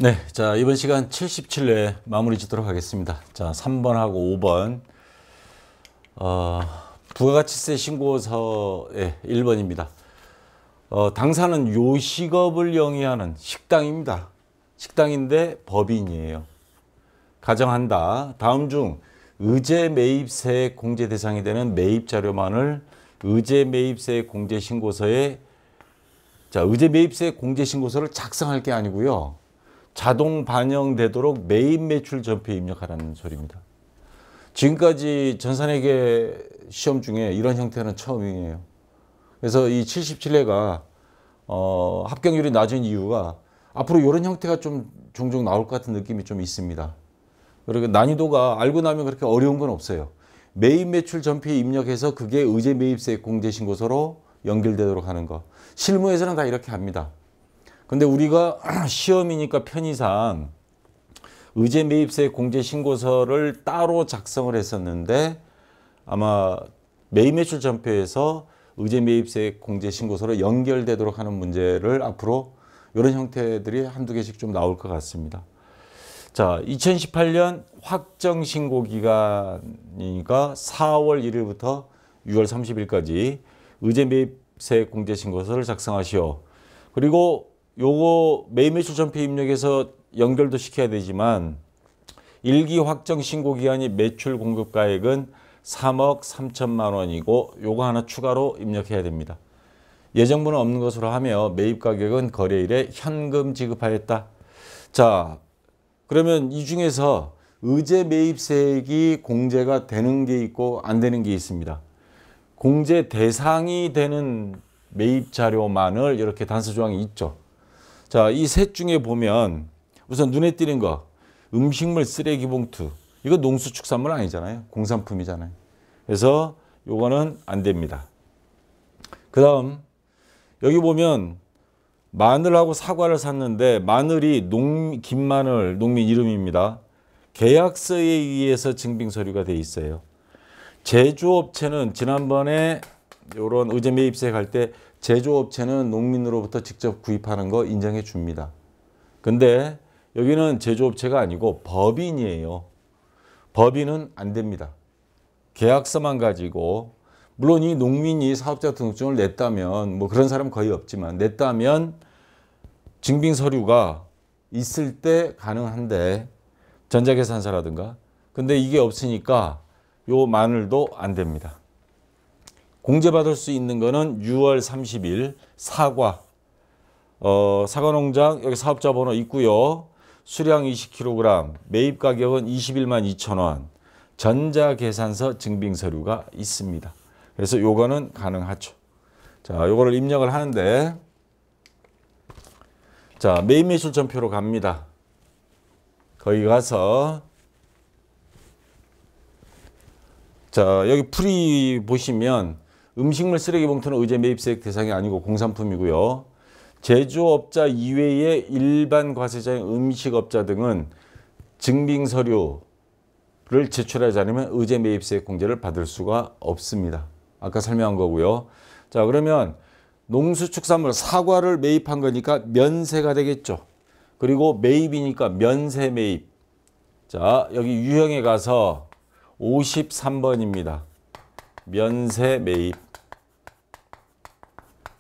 네, 자, 이번 시간 77회 마무리 짓도록 하겠습니다. 자, 3번하고 5번. 부가가치세 신고서의 1번입니다. 당사는 요식업을 영위하는 식당입니다. 식당인데 법인이에요. 가정한다. 다음 중 의제 매입세 공제 대상이 되는 매입 자료만을 의제 매입세 공제 신고서에 의제 매입세 공제 신고서를 작성할 게 아니고요. 자동 반영되도록 매입 매출 전표에 입력하라는 소리입니다. 지금까지 전산회계 시험 중에 이런 형태는 처음이에요. 그래서 이 77회가 합격률이 낮은 이유가 앞으로 이런 형태가 좀 종종 나올 것 같은 느낌이 좀 있습니다. 그리고 난이도가 알고 나면 그렇게 어려운 건 없어요. 매입 매출 전표에 입력해서 그게 의제 매입세 공제 신고서로 연결되도록 하는 거. 실무에서는 다 이렇게 합니다. 근데 우리가 시험이니까 편의상 의제 매입세 공제 신고서를 따로 작성을 했었는데 아마 매입 매출 전표에서 의제 매입세 공제 신고서로 연결되도록 하는 문제를 앞으로 이런 형태들이 한두 개씩 좀 나올 것 같습니다. 자, 2018년 확정 신고 기간이니까 4월 1일부터 6월 30일까지 의제 매입세 공제 신고서를 작성하시오. 그리고 요거 매입 매출 전표 입력해서 연결도 시켜야 되지만 1기 확정 신고 기간이 매출 공급 가액은 3억 3천만 원이고 요거 하나 추가로 입력해야 됩니다. 예정분은 없는 것으로 하며 매입 가격은 거래일에 현금 지급하였다. 자, 그러면 이 중에서 의제 매입세액이 공제가 되는 게 있고 안 되는 게 있습니다. 공제 대상이 되는 매입 자료만을 이렇게 단서 조항이 있죠. 자, 이 셋 중에 보면 우선 눈에 띄는 거 음식물 쓰레기 봉투. 이거 농수축산물 아니잖아요. 공산품이잖아요. 그래서 요거는 안 됩니다. 그 다음 여기 보면 마늘하고 사과를 샀는데 마늘이 김마늘 농민 이름입니다. 계약서에 의해서 증빙서류가 돼 있어요. 제조업체는 지난번에 요런 의제 매입세 갈 때 제조업체는 농민으로부터 직접 구입하는 거 인정해 줍니다. 근데 여기는 제조업체가 아니고 법인이에요. 법인은 안 됩니다. 계약서만 가지고 물론 이 농민이 사업자 등록증을 냈다면 뭐 그런 사람은 거의 없지만 냈다면 증빙서류가 있을 때 가능한데 전자계산서라든가 근데 이게 없으니까 요 마늘도 안 됩니다. 공제받을 수 있는 거는 6월 30일 사과. 사과농장 여기 사업자 번호 있고요. 수량 20kg, 매입 가격은 21만 2천 원. 전자계산서 증빙서류가 있습니다. 그래서 요거는 가능하죠. 자, 요거를 입력을 하는데 자, 매입 매출 전표로 갑니다. 거기 가서 자, 여기 풀이 보시면 음식물 쓰레기 봉투는 의제 매입세액 대상이 아니고 공산품이고요. 제조업자 이외의 일반 과세자인 음식업자 등은 증빙서류를 제출하지 않으면 의제 매입세액 공제를 받을 수가 없습니다. 아까 설명한 거고요. 자, 그러면 농수축산물 사과를 매입한 거니까 면세가 되겠죠. 그리고 매입이니까 면세 매입. 자, 여기 유형에 가서 53번입니다. 면세 매입.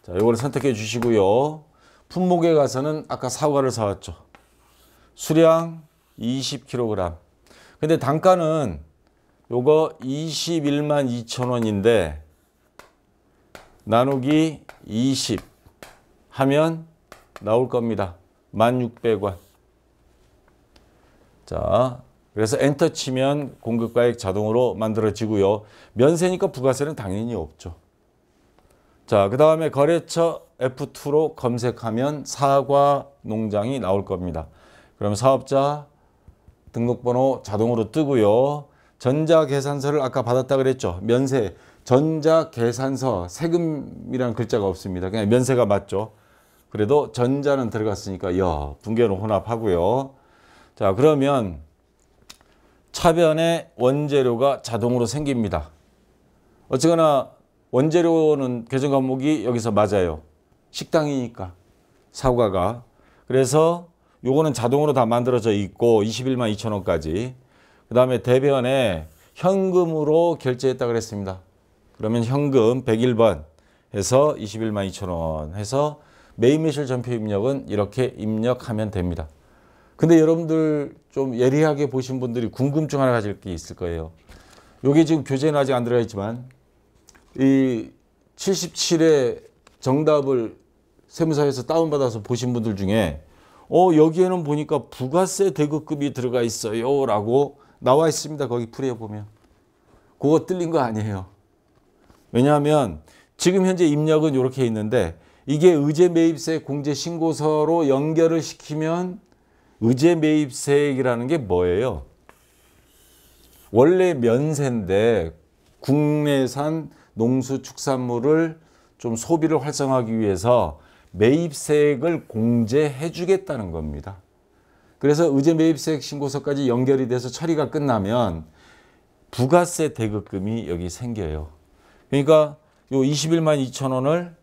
자, 이걸 선택해 주시고요. 품목에 가서는 아까 사과를 사왔죠. 수량 20kg. 근데 단가는 요거 21만 2천 원인데 나누기 20 하면 나올 겁니다. 1,600원. 자, 그래서 엔터 치면 공급가액 자동으로 만들어지고요. 면세니까 부가세는 당연히 없죠. 자, 그 다음에 거래처 F2로 검색하면 사과 농장이 나올 겁니다. 그럼 사업자 등록번호 자동으로 뜨고요. 전자계산서를 아까 받았다 그랬죠. 면세, 전자계산서, 세금이라는 글자가 없습니다. 그냥 면세가 맞죠. 그래도 전자는 들어갔으니까 분계는 혼합하고요. 자, 그러면 차변에 원재료가 자동으로 생깁니다. 어쨌거나 원재료는 계정 과목이 여기서 맞아요. 식당이니까 사과가. 그래서 요거는 자동으로 다 만들어져 있고 21만 2천 원까지. 그 다음에 대변에 현금으로 결제했다 그랬습니다. 그러면 현금 101번 해서 21만 2천 원 해서 매입 매출 전표 입력은 이렇게 입력하면 됩니다. 근데 여러분들 좀 예리하게 보신 분들이 궁금증 하나 가질 게 있을 거예요. 요게 지금 교재는 아직 안 들어가 있지만 이 77의 정답을 세무사에서 다운받아서 보신 분들 중에 여기에는 보니까 부가세 대급금이 들어가 있어요 라고 나와 있습니다. 거기 풀이해 보면. 그거 뜰린 거 아니에요. 왜냐하면 지금 현재 입력은 이렇게 있는데 이게 의제매입세 공제신고서로 연결을 시키면 의제매입세액이라는 게 뭐예요? 원래 면세인데 국내산 농수축산물을 좀 소비를 활성화하기 위해서 매입세액을 공제해 주겠다는 겁니다. 그래서 의제매입세액 신고서까지 연결이 돼서 처리가 끝나면 부가세 대급금이 여기 생겨요. 그러니까 요 21만 2천 원을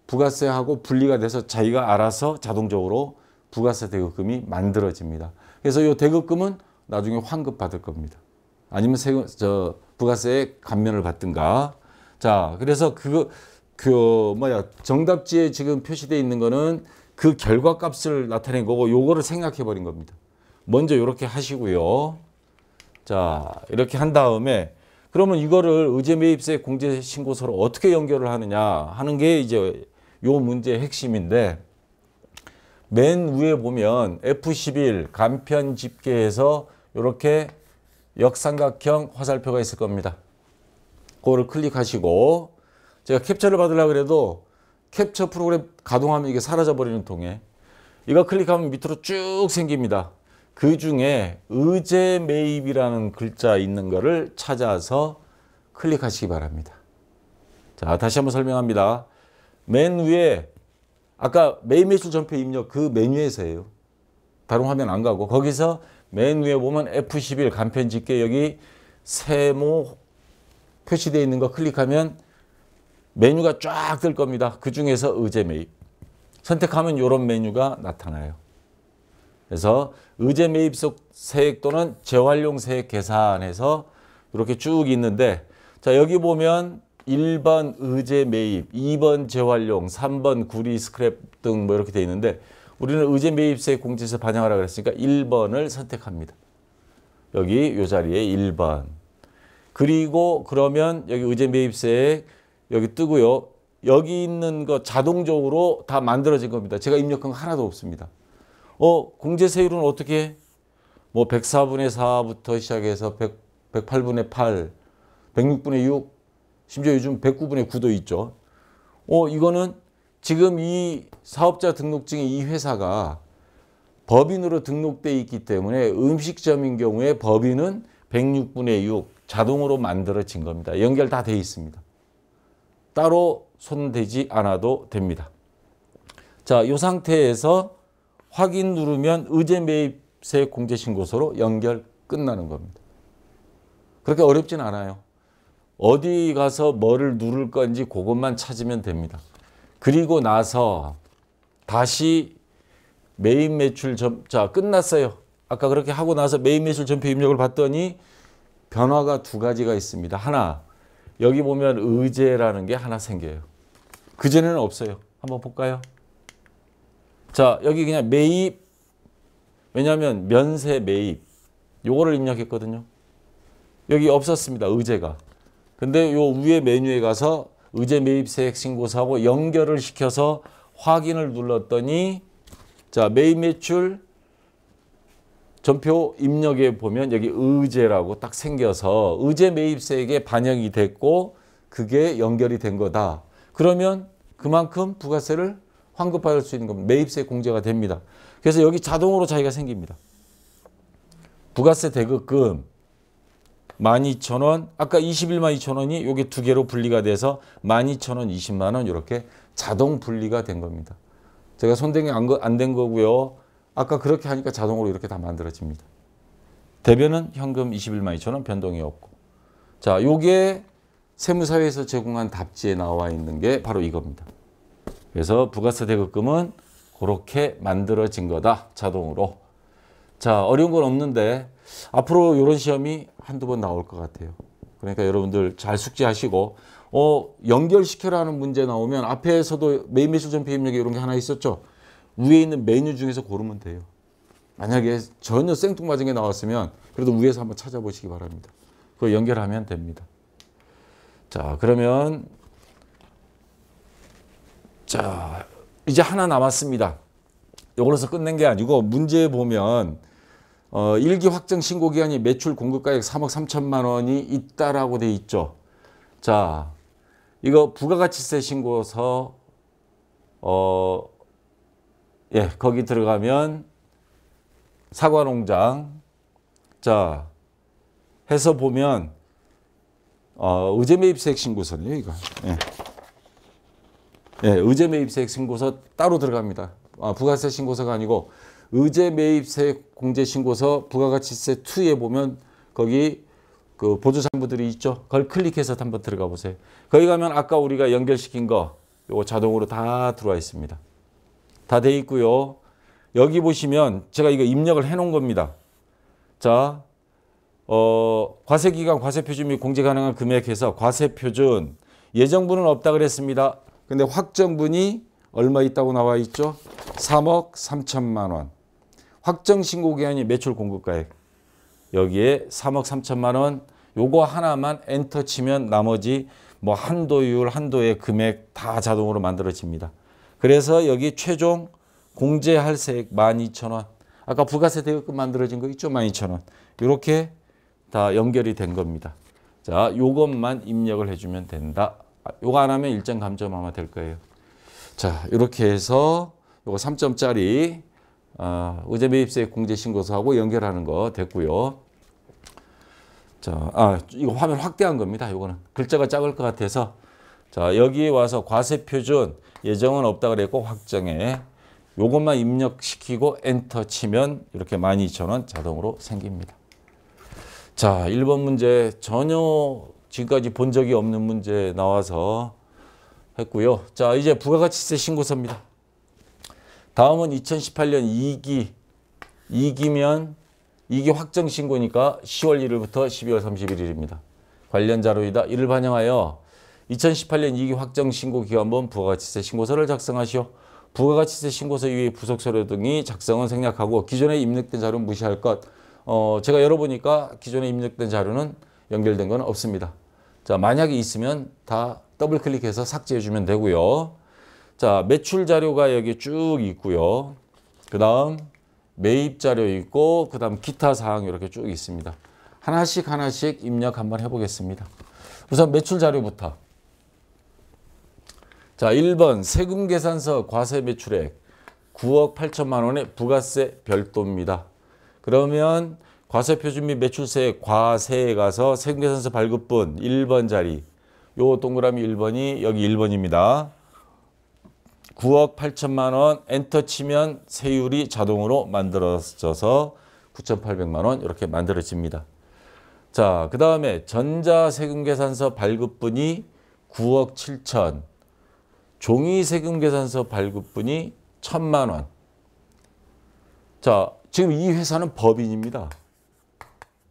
부가세하고 분리가 돼서 자기가 알아서 자동적으로 부가세 대급금이 만들어집니다. 그래서 이 대급금은 나중에 환급받을 겁니다. 아니면 부가세에 감면을 받든가. 자, 그래서 정답지에 지금 표시되어 있는 거는 그 결과값을 나타낸 거고 요거를 생각해 버린 겁니다. 먼저 이렇게 하시고요. 자, 이렇게 한 다음에 그러면 이거를 의제매입세 공제신고서로 어떻게 연결을 하느냐 하는 게 이제 요 문제의 핵심인데 맨 위에 보면 F11 간편 집계에서 이렇게 역삼각형 화살표가 있을 겁니다. 그거를 클릭하시고 제가 캡처를 받으려고 그래도 캡처 프로그램 가동하면 이게 사라져버리는 통에 이거 클릭하면 밑으로 쭉 생깁니다. 그 중에 의제매입이라는 글자 있는 거를 찾아서 클릭하시기 바랍니다. 자, 다시 한번 설명합니다. 맨 위에 아까 매입 매출 전표 입력 그 메뉴에서예요. 다른 화면 안 가고 거기서 맨 위에 보면 F11 간편 집계 여기 세모 표시되어 있는 거 클릭하면 메뉴가 쫙 뜰 겁니다. 그 중에서 의제매입 선택하면 이런 메뉴가 나타나요. 그래서 의제매입세액 또는 재활용 세액 계산해서 이렇게 쭉 있는데 자 여기 보면 1번 의제매입, 2번 재활용, 3번 구리 스크랩 등 뭐 이렇게 돼 있는데 우리는 의제매입세액 공제서 반영하라 그랬으니까 1번을 선택합니다. 여기 이 자리에 1번. 그리고 그러면 여기 의제매입세액 여기 뜨고요. 여기 있는 거 자동적으로 다 만들어진 겁니다. 제가 입력한 거 하나도 없습니다. 공제세율은 어떻게 해? 뭐 104분의 4부터 시작해서 108분의 8, 106분의 6, 심지어 요즘 109분의 9도 있죠. 이거는 지금 이 사업자 등록증의 이 회사가 법인으로 등록되어 있기 때문에 음식점인 경우에 법인은 106분의 6 자동으로 만들어진 겁니다. 연결 다 되어 있습니다. 따로 손대지 않아도 됩니다. 자, 이 상태에서 확인 누르면 의제매입세액 공제신고서로 연결 끝나는 겁니다. 그렇게 어렵진 않아요. 어디 가서 뭐를 누를 건지 그것만 찾으면 됩니다. 그리고 나서 다시 매입 매출 자 끝났어요. 아까 그렇게 하고 나서 매입 매출 전표 입력을 봤더니 변화가 두 가지가 있습니다. 하나, 여기 보면 의제라는 게 하나 생겨요. 그전에는 없어요. 한번 볼까요? 자, 여기 그냥 매입, 왜냐하면 면세 매입 요거를 입력했거든요. 여기 없었습니다. 의제가. 근데 요 위에 메뉴에 가서 의제매입세액 신고서하고 연결을 시켜서 확인을 눌렀더니 자, 매입 매출 전표 입력에 보면 여기 의제라고 딱 생겨서 의제매입세액에 반영이 됐고 그게 연결이 된 거다. 그러면 그만큼 부가세를 환급받을 수 있는 겁니다. 매입세 공제가 됩니다. 그래서 여기 자동으로 자기가 생깁니다. 부가세 대급금 12,000원, 아까 21만 2천 원이 요게 두 개로 분리가 돼서 12,000원, 20만 원 이렇게 자동 분리가 된 겁니다. 제가 손댄 게 안 된 거고요. 아까 그렇게 하니까 자동으로 이렇게 다 만들어집니다. 대변은 현금 21만 2천 원 변동이 없고. 자, 요게 세무사회에서 제공한 답지에 나와 있는 게 바로 이겁니다. 그래서 부가세 대급금은 그렇게 만들어진 거다. 자동으로. 자, 어려운 건 없는데 앞으로 이런 시험이 한두 번 나올 것 같아요. 그러니까 여러분들 잘 숙지하시고 연결시켜라는 문제 나오면 앞에서도 매입 매출 전폐 입력에 이런 게 하나 있었죠. 위에 있는 메뉴 중에서 고르면 돼요. 만약에 전혀 생뚱맞은 게 나왔으면 그래도 위에서 한번 찾아보시기 바랍니다. 그거 연결하면 됩니다. 자, 그러면 자, 이제 하나 남았습니다. 이걸로서 끝낸 게 아니고 문제 보면 1기 확정 신고 기간이 매출 공급가액 3억 3천만 원이 있다라고 돼 있죠. 자, 이거 부가가치세 신고서 거기 들어가면 사과농장 자 해서 보면 의제매입세액 신고서네요, 이거. 의제매입세액 신고서 따로 들어갑니다. 부가세 신고서가 아니고 의제매입세액 공제신고서 부가가치세 2에 보면 거기 그 보조장부들이 있죠. 그걸 클릭해서 한번 들어가 보세요. 거기 가면 아까 우리가 연결시킨 거 요거 자동으로 다 들어와 있습니다. 다 돼 있고요. 여기 보시면 제가 이거 입력을 해 놓은 겁니다. 자, 과세기간, 과세표준 및 공제 가능한 금액에서 과세표준 예정분은 없다 그랬습니다. 근데 확정분이 얼마 있다고 나와 있죠? 3억 3천만 원. 확정신고기한이 매출 공급가액. 여기에 3억 3천만 원. 요거 하나만 엔터 치면 나머지 뭐 한도율, 한도의 금액 다 자동으로 만들어집니다. 그래서 여기 최종 공제할 세액 12,000원. 아까 부가세 대급금 만들어진 거 있죠? 12,000원. 이렇게 다 연결이 된 겁니다. 자, 요것만 입력을 해주면 된다. 요거 안 하면 일정 감점 아마 될 거예요. 자, 이렇게 해서 요거 3점짜리 의제매입세액 공제신고서하고 연결하는 거 됐고요. 자, 이거 화면 확대한 겁니다. 요거는 글자가 작을 것 같아서 자, 여기 와서 과세표준 예정은 없다 그랬고 확정해. 요것만 입력시키고 엔터 치면 이렇게 12,000원 자동으로 생깁니다. 자, 1번 문제 전혀 지금까지 본 적이 없는 문제 나와서 했고요. 자, 이제 부가가치세 신고서입니다. 다음은 2018년 2기면 2기 확정 신고니까 10월 1일부터 12월 31일입니다. 관련 자료이다. 이를 반영하여 2018년 2기 확정 신고 기간분 부가가치세 신고서를 작성하시오. 부가가치세 신고서 이외의 부속 서류 등이 작성은 생략하고 기존에 입력된 자료는 무시할 것. 제가 열어보니까 기존에 입력된 자료는 연결된 건 없습니다. 자, 만약에 있으면 다 더블 클릭해서 삭제해 주면 되고요. 자, 매출 자료가 여기 쭉 있고요. 그 다음 매입 자료 있고 그 다음 기타 사항 이렇게 쭉 있습니다. 하나씩 입력 한번 해보겠습니다. 우선 매출 자료부터. 자, 1번 세금계산서 과세 매출액 9억 8천만 원의 부가세 별도입니다. 그러면 과세표준 및 매출세 과세에 가서 세금계산서 발급분 1번 자리 요 동그라미 1번이 여기 1번입니다. 9억 8천만 원 엔터 치면 세율이 자동으로 만들어져서 9,800만 원 이렇게 만들어집니다. 자, 그 다음에 전자세금계산서 발급분이 9억 7천, 종이세금계산서 발급분이 1,000만 원. 자, 지금 이 회사는 법인입니다.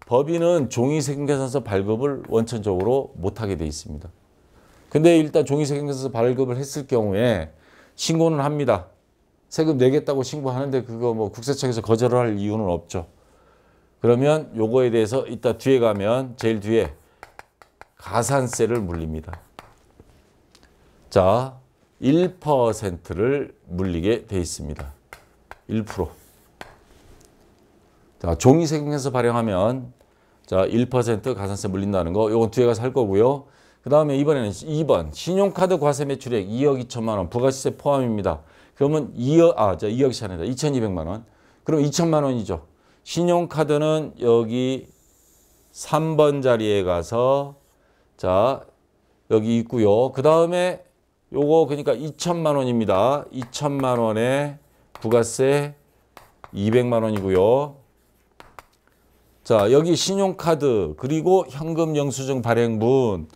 법인은 종이세금계산서 발급을 원천적으로 못하게 돼 있습니다. 근데 일단 종이세금계산서 발급을 했을 경우에 신고는 합니다. 세금 내겠다고 신고하는데 그거 뭐 국세청에서 거절을 할 이유는 없죠. 그러면 요거에 대해서 이따 뒤에 가면 제일 뒤에 가산세를 물립니다. 자, 1%를 물리게 돼 있습니다. 1%. 자, 종이세금계산서 발행하면 자, 1% 가산세 물린다는 거. 요건 뒤에 가서 할 거고요. 그 다음에 이번에는 2번 신용카드 과세 매출액 2억 2천만 원 부가세세 포함입니다. 그러면 2억이 아니라 2,200만 원. 그럼 2천만 원이죠. 신용카드는 여기 3번 자리에 가서 자, 여기 있고요. 그 다음에 요거 그러니까 2천만 원입니다. 2천만 원에 부가세 200만 원이고요. 자, 여기 신용카드 그리고 현금 영수증 발행분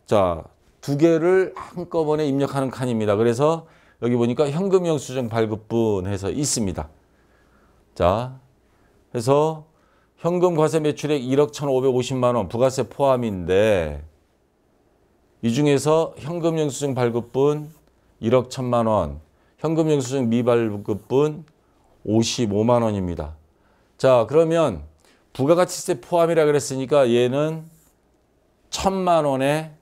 자, 두 개를 한꺼번에 입력하는 칸입니다. 그래서 여기 보니까 현금 영수증 발급분 해서 있습니다. 자, 그래서 현금 과세 매출액 1억 1,550만 원 부가세 포함인데 이 중에서 현금 영수증 발급분 1억 1,000만 원, 현금 영수증 미발급분 55만 원입니다. 자, 그러면 부가가치세 포함이라 그랬으니까 얘는 1,000만 원에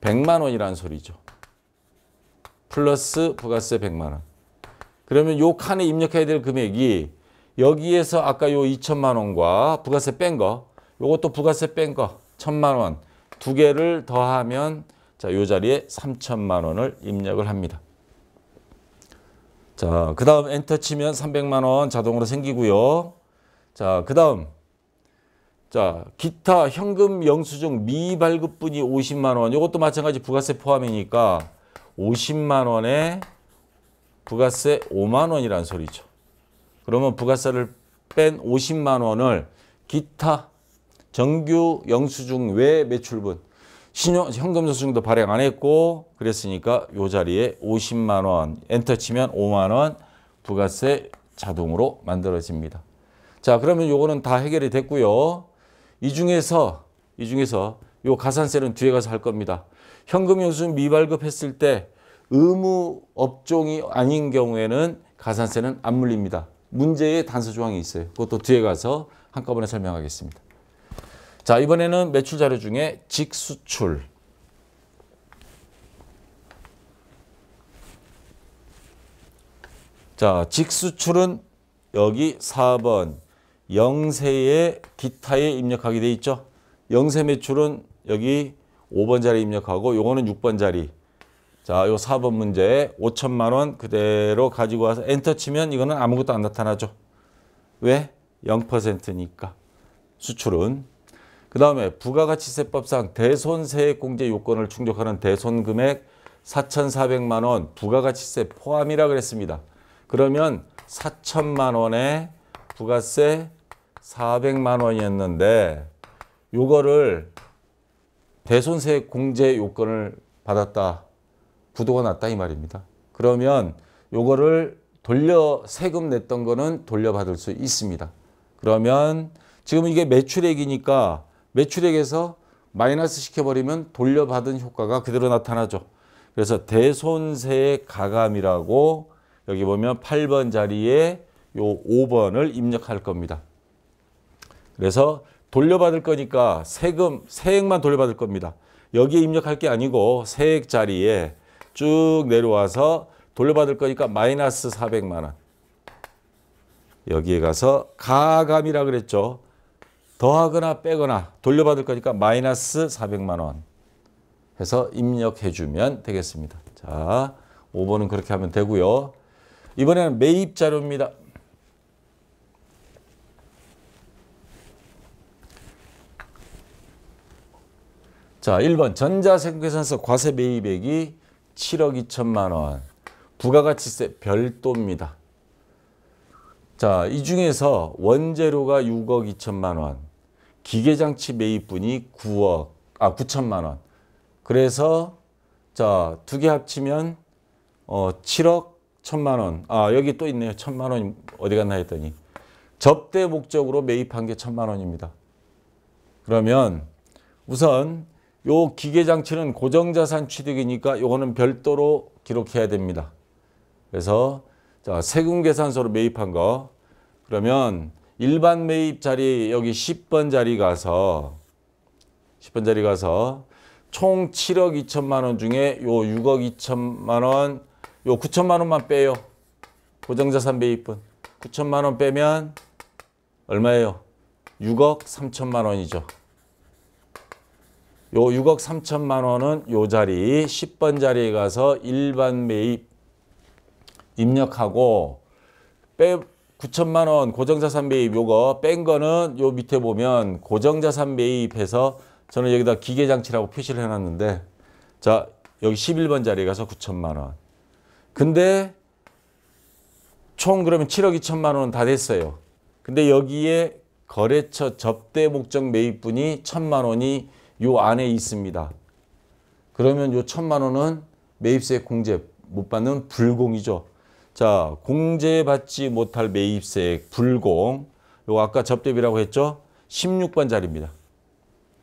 100만 원이라는 소리죠. 플러스 부가세 100만 원. 그러면 요 칸에 입력해야 될 금액이 여기에서 아까 요 2천만 원과 부가세 뺀 거, 요것도 부가세 뺀 거 1,000만 원 두 개를 더하면 자, 요 자리에 3천만 원을 입력을 합니다. 자, 그 다음 엔터 치면 300만 원 자동으로 생기고요. 자, 그 다음 자, 기타 현금 영수증 미발급분이 50만 원. 이것도 마찬가지 부가세 포함이니까 50만 원에 부가세 5만 원이라는 소리죠. 그러면 부가세를 뺀 50만 원을 기타 정규 영수증 외 매출분 현금 영수증도 발행 안 했고 그랬으니까 이 자리에 50만 원 엔터 치면 5만 원 부가세 자동으로 만들어집니다. 자, 그러면 요거는 다 해결이 됐고요. 이 중에서 요 가산세는 뒤에 가서 할 겁니다. 현금 영수증 미발급했을 때 의무 업종이 아닌 경우에는 가산세는 안 물립니다. 문제에 단서 조항이 있어요. 그것도 뒤에 가서 한꺼번에 설명하겠습니다. 자, 이번에는 매출 자료 중에 직수출. 자, 직수출은 여기 4번 영세의 기타에 입력하게 돼 있죠. 영세 매출은 여기 5번 자리 입력하고 요거는 6번 자리. 자, 요 4번 문제 5천만 원 그대로 가지고 와서 엔터 치면 이거는 아무것도 안 나타나죠. 왜? 0%니까. 수출은. 그 다음에 부가가치세법상 대손세액공제 요건을 충족하는 대손금액 4,400만 원 부가가치세 포함이라 그랬습니다. 그러면 4천만 원에 부가세 400만 원이었는데 요거를 대손세액공제 요건을 받았다. 부도가 났다 이 말입니다. 그러면 요거를 세금 냈던 거는 돌려받을 수 있습니다. 그러면 지금 이게 매출액이니까 매출액에서 마이너스 시켜버리면 돌려받은 효과가 그대로 나타나죠. 그래서 대손세액 가감이라고 여기 보면 8번 자리에 요 5번을 입력할 겁니다. 그래서 돌려받을 거니까 세액만 돌려받을 겁니다. 여기에 입력할 게 아니고 세액 자리에 쭉 내려와서 돌려받을 거니까 마이너스 400만 원. 여기에 가서 가감이라 그랬죠. 더하거나 빼거나 돌려받을 거니까 마이너스 400만 원 해서 입력해 주면 되겠습니다. 자, 5번은 그렇게 하면 되고요. 이번에는 매입 자료입니다. 자, 1번 전자세금계산서 과세 매입액이 7억 2천만 원. 부가가치세 별도입니다. 자, 이 중에서 원재료가 6억 2천만 원. 기계장치 매입분이 9천만 원. 그래서 자, 두 개 합치면 7억 1천만 원. 아, 여기 또 있네요. 1천만 원이 어디 갔나 했더니 접대 목적으로 매입한 게 1천만 원입니다. 그러면 우선 요 기계장치는 고정자산 취득이니까 요거는 별도로 기록해야 됩니다. 그래서 자, 세금계산서로 매입한 거. 그러면 일반 매입 자리 여기 10번 자리 가서 총 7억 2천만 원 중에 요 6억 2천만 원, 요 9천만 원만 빼요. 고정자산 매입분. 9천만 원 빼면 얼마예요? 6억 3천만 원이죠. 요 6억 3천만 원은 요 자리 10번 자리에 가서 일반 매입 입력하고 9천만 원 고정자산 매입 요거 뺀 거는 요 밑에 보면 고정자산 매입해서 저는 여기다 기계장치라고 표시를 해놨는데 자, 여기 11번 자리에 가서 9천만 원. 근데 총 그러면 7억 2천만 원은 다 됐어요. 근데 여기에 거래처 접대 목적 매입분이 1천만 원이 요 안에 있습니다. 그러면 요 1천만 원은 매입세 공제 못 받는 불공이죠. 자, 공제받지 못할 매입세액 불공. 요거 아까 접대비라고 했죠? 16번 자리입니다.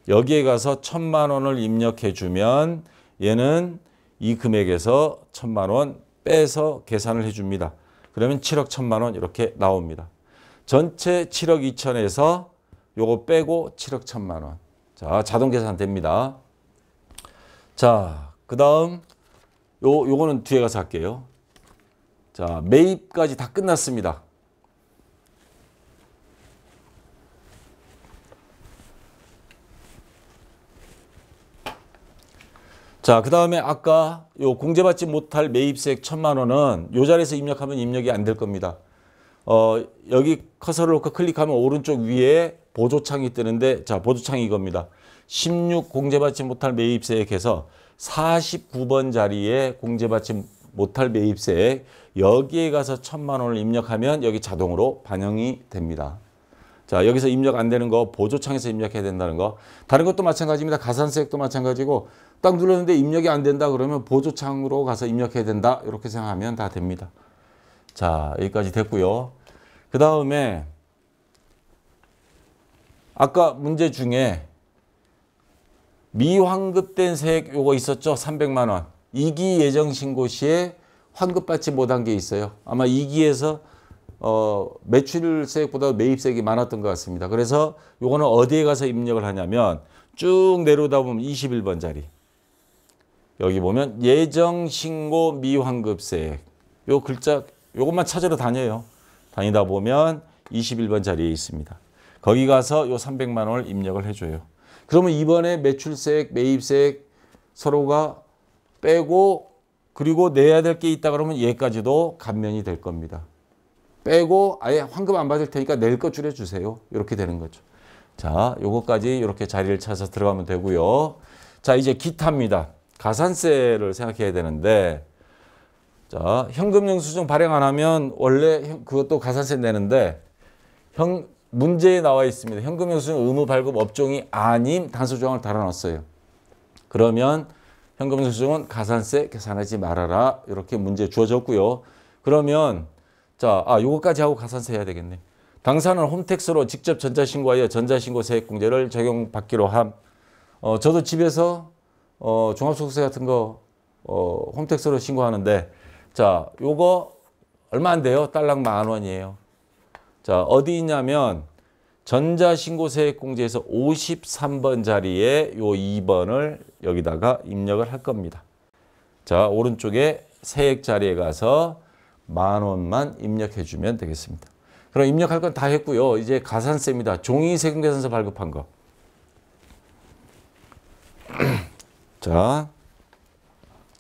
여기에 가서 1,000만 원을 입력해 주면 얘는 이 금액에서 1,000만 원 빼서 계산을 해 줍니다. 그러면 7억 1,000만 원 이렇게 나옵니다. 전체 7억 2천에서 요거 빼고 7억 1,000만 원. 자, 자동 계산 됩니다. 자, 그다음 요거는 뒤에 가서 할게요. 자, 매입까지 다 끝났습니다. 자, 그 다음에 아까 요 공제받지 못할 매입세액 1,000만 원은 요 자리에서 입력하면 입력이 안 될 겁니다. 여기 커서를 놓고 클릭하면 오른쪽 위에 보조창이 뜨는데, 자, 보조창이 이겁니다. 16 공제받지 못할 매입세액에서 49번 자리에 공제받지 못할 매입세액, 여기에 가서 1,000만 원을 입력하면 여기 자동으로 반영이 됩니다. 자, 여기서 입력 안 되는 거 보조창에서 입력해야 된다는 거. 다른 것도 마찬가지입니다. 가산세액도 마찬가지고 딱 눌렀는데 입력이 안 된다 그러면 보조창으로 가서 입력해야 된다. 이렇게 생각하면 다 됩니다. 자, 여기까지 됐고요. 그 다음에 아까 문제 중에 미환급된 세액 요거 있었죠? 300만 원. 2기 예정신고 시에 환급받지 못한 게 있어요. 아마 2기에서 매출세액보다 매입세액이 많았던 것 같습니다. 그래서 요거는 어디에 가서 입력을 하냐면 쭉 내려오다 보면 21번 자리. 여기 보면 예정신고 미환급세액. 요 글자 요것만 찾으러 다녀요. 다니다 보면 21번 자리에 있습니다. 거기 가서 요 300만 원을 입력을 해줘요. 그러면 이번에 매출세액, 매입세액 서로가 빼고 그리고 내야 될 게 있다 그러면 얘까지도 감면이 될 겁니다. 빼고 아예 환급 안 받을 테니까 낼 거 줄여주세요. 이렇게 되는 거죠. 자, 요거까지 이렇게 자리를 찾아서 들어가면 되고요. 자, 이제 기타입니다. 가산세를 생각해야 되는데, 자, 현금영수증 발행 안 하면 원래 그것도 가산세 내는데 문제에 나와 있습니다. 현금영수증 의무 발급 업종이 아닌 단서 조항을 달아놨어요. 그러면 현금영수증은 가산세 계산하지 말아라. 이렇게 문제 주어졌고요. 그러면 자, 요거까지 하고 가산세 해야 되겠네. 당사는 홈택스로 직접 전자신고하여 전자신고세액공제를 적용받기로 함. 저도 집에서 종합소득세 같은 거 홈택스로 신고하는데, 자, 요거 얼마 안 돼요. 딸랑 10,000원이에요. 자, 어디 있냐면 전자신고세액공제에서 53번 자리에 요 2번을 여기다가 입력을 할 겁니다. 자, 오른쪽에 세액 자리에 가서 10,000원만 입력해 주면 되겠습니다. 그럼 입력할 건 다 했고요. 이제 가산세입니다. 종이세금계산서 발급한 거. 자,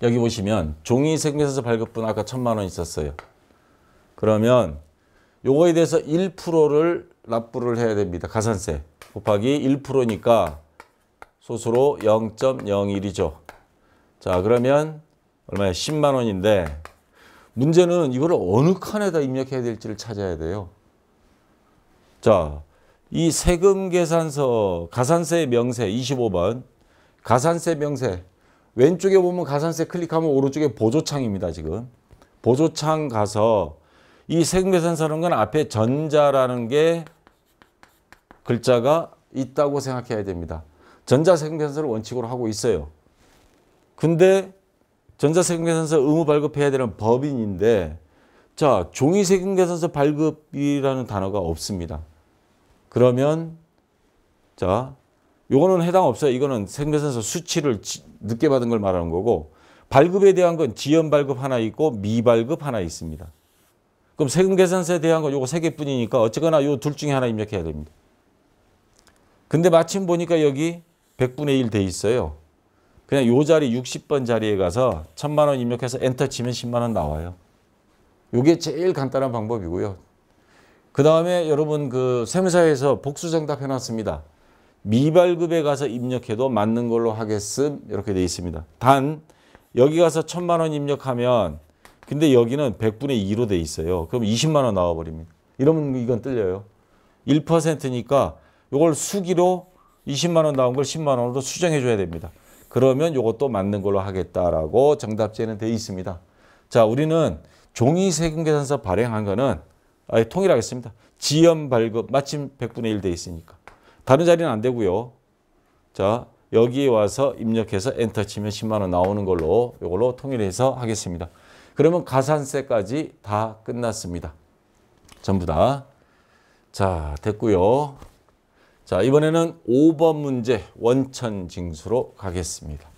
여기 보시면 종이세금계산서 발급분 아까 1,000만 원 있었어요. 그러면 요거에 대해서 1%를 납부를 해야 됩니다. 가산세 곱하기 1%니까 소수로 0.01이죠. 자, 그러면 얼마야? 10만 원인데 문제는 이거를 어느 칸에다 입력해야 될지를 찾아야 돼요. 자, 이 세금계산서 가산세 명세 25번 가산세 명세 왼쪽에 보면 가산세 클릭하면 오른쪽에 보조창입니다. 지금 보조창 가서 이 세금계산서라는 건 앞에 전자라는 게 글자가 있다고 생각해야 됩니다. 전자세금계산서를 원칙으로 하고 있어요. 근데 전자세금계산서 의무 발급해야 되는 법인인데, 자, 종이세금계산서 발급이라는 단어가 없습니다. 그러면 자, 요거는 해당 없어요. 이거는 세금계산서 수치를 늦게 받은 걸 말하는 거고, 발급에 대한 건 지연 발급 하나 있고 미발급 하나 있습니다. 그럼 세금계산서에 대한 건 요거 3개뿐이니까 어쨌거나 요 둘 중에 하나 입력해야 됩니다. 근데 마침 보니까 여기 100분의 1 돼 있어요. 그냥 요 자리 60번 자리에 가서 1,000만 원 입력해서 엔터 치면 10만 원 나와요. 요게 제일 간단한 방법이고요. 그 다음에 여러분 그 세무사에서 복수정답 해놨습니다. 미발급에 가서 입력해도 맞는 걸로 하겠음 이렇게 돼 있습니다. 단 여기 가서 1,000만 원 입력하면 근데 여기는 100분의 2로 돼 있어요. 그럼 20만 원 나와버립니다. 이러면 이건 틀려요. 1%니까 이걸 수기로 20만 원 나온 걸 10만 원으로 수정해 줘야 됩니다. 그러면 이것도 맞는 걸로 하겠다라고 정답지에는 돼 있습니다. 자, 우리는 종이 세금계산서 발행한 거는 아예 통일하겠습니다. 지연 발급 마침 100분의 1 돼 있으니까. 다른 자리는 안 되고요. 자, 여기에 와서 입력해서 엔터 치면 10만 원 나오는 걸로 이걸로 통일해서 하겠습니다. 그러면 가산세까지 다 끝났습니다. 전부 다. 자, 됐고요. 자, 이번에는 5번 문제 원천징수로 가겠습니다.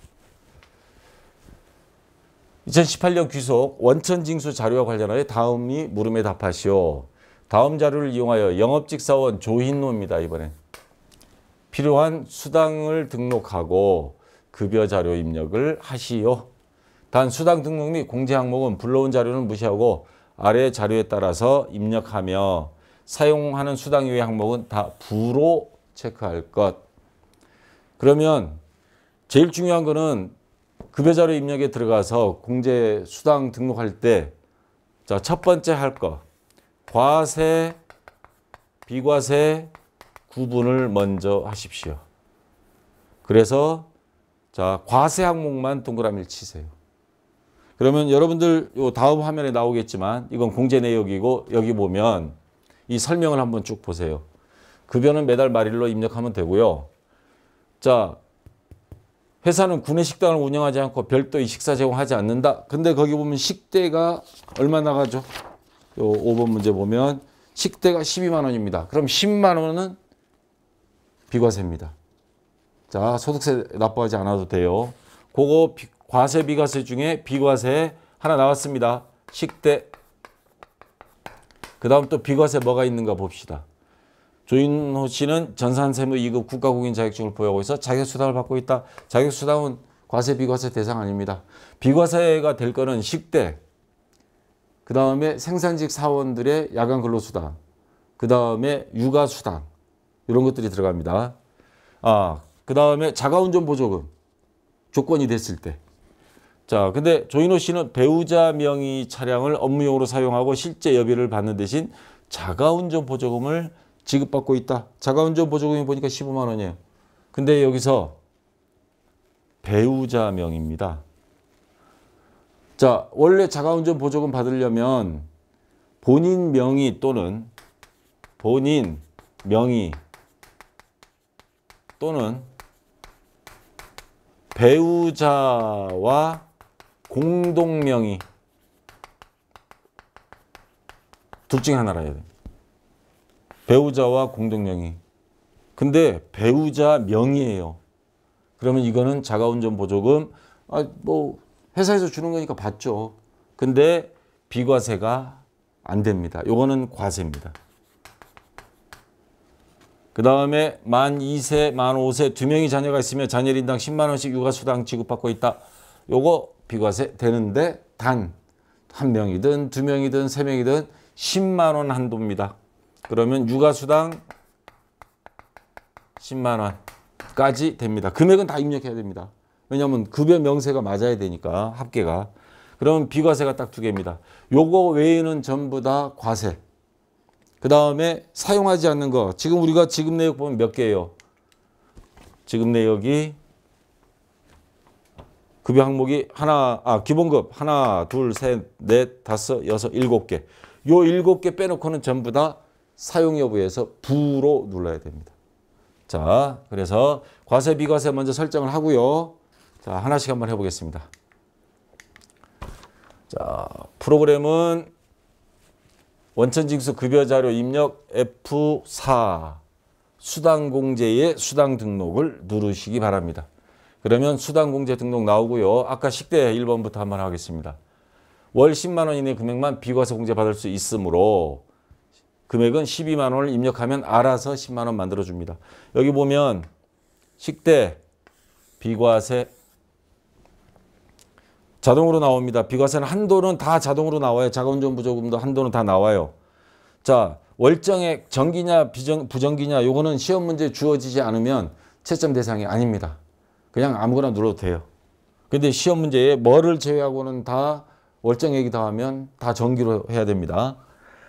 2018년 귀속 원천징수 자료와 관련하여 다음이 물음에 답하시오. 다음 자료를 이용하여 영업직사원 조흰노입니다. 이번엔. 필요한 수당을 등록하고 급여 자료 입력을 하시오. 단 수당 등록 및 공제 항목은 불러온 자료는 무시하고 아래 자료에 따라서 입력하며 사용하는 수당 이외의 항목은 다 부로 체크할 것. 그러면 제일 중요한 거는 급여 자료 입력에 들어가서 공제 수당 등록할 때 자, 첫 번째 할 거. 과세, 비과세 구분을 먼저 하십시오. 그래서 자, 과세 항목만 동그라미를 치세요. 그러면 여러분들 요 다음 화면에 나오겠지만 이건 공제 내역이고 여기 보면 이 설명을 한번 쭉 보세요. 급여는 매달 말일로 입력하면 되고요. 자, 회사는 구내식당을 운영하지 않고 별도의 식사 제공하지 않는다. 근데 거기 보면 식대가 얼마 나가죠? 요 5번 문제 보면 식대가 12만 원입니다. 그럼 10만 원은 비과세입니다. 자, 소득세 납부하지 않아도 돼요. 그거 과세 비과세 중에 비과세 하나 나왔습니다. 식대. 그 다음 또 비과세 뭐가 있는가 봅시다. 조인호 씨는 전산세무 2급 국가공인 자격증을 보유하고 있어 자격수당을 받고 있다. 자격수당은 과세 비과세 대상 아닙니다. 비과세가 될 거는 식대, 그 다음에 생산직 사원들의 야간 근로수당, 그 다음에 육아수당 이런 것들이 들어갑니다. 그 다음에 자가운전 보조금 조건이 됐을 때. 자, 근데 조인호 씨는 배우자 명의 차량을 업무용으로 사용하고 실제 여비를 받는 대신 자가운전 보조금을 지급받고 있다. 자가운전 보조금이 보니까 15만 원이에요. 근데 여기서 배우자 명의입니다. 자, 원래 자가운전 보조금 받으려면 본인 명의 또는 본인 명의 또는 배우자와 공동 명의 둘 중에 하나라 해야 됩니다. 배우자와 공동 명의. 근데 배우자 명의예요. 그러면 이거는 자가운전 보조금 뭐 회사에서 주는 거니까 받죠. 근데 비과세가 안 됩니다. 요거는 과세입니다. 그 다음에 만 2세, 만 5세 두 명이 자녀가 있으면 자녀인당 10만 원씩 육아수당 지급받고 있다. 요거 비과세 되는데 단 한 명이든 두 명이든 세 명이든 10만 원 한도입니다. 그러면 육아수당 10만 원까지 됩니다. 금액은 다 입력해야 됩니다. 왜냐하면 급여 명세가 맞아야 되니까 합계가. 그러면 비과세가 딱 두 개입니다. 요거 외에는 전부 다 과세. 그 다음에 사용하지 않는 거. 지금 우리가 지급 내역 보면 몇 개예요? 지급 내역이 급여 항목이 기본급 하나, 둘, 셋, 넷, 다섯, 여섯, 7개. 요 7개 빼놓고는 전부 다 사용 여부에서 부로 눌러야 됩니다. 자, 그래서 과세, 비과세 먼저 설정을 하고요. 자, 하나씩 한번 해보겠습니다. 자, 프로그램은 원천징수 급여자료 입력 F4 수당공제의 수당 등록을 누르시기 바랍니다. 그러면 수당공제 등록 나오고요. 아까 식대 1번부터 한번 하겠습니다. 월 10만 원 이내 금액만 비과세 공제 받을 수 있으므로 금액은 12만 원을 입력하면 알아서 10만 원 만들어줍니다. 여기 보면 식대, 비과세 자동으로 나옵니다. 비과세는 한도는 다 자동으로 나와요. 자가운전 보조금도 한도는 다 나와요. 자, 월정액 정기냐 부정기냐 요거는 시험 문제 주어지지 않으면 채점 대상이 아닙니다. 그냥 아무거나 눌러도 돼요. 근데 시험 문제에 뭐를 제외하고는 다 월정액이 더하면 다 정기로 해야 됩니다.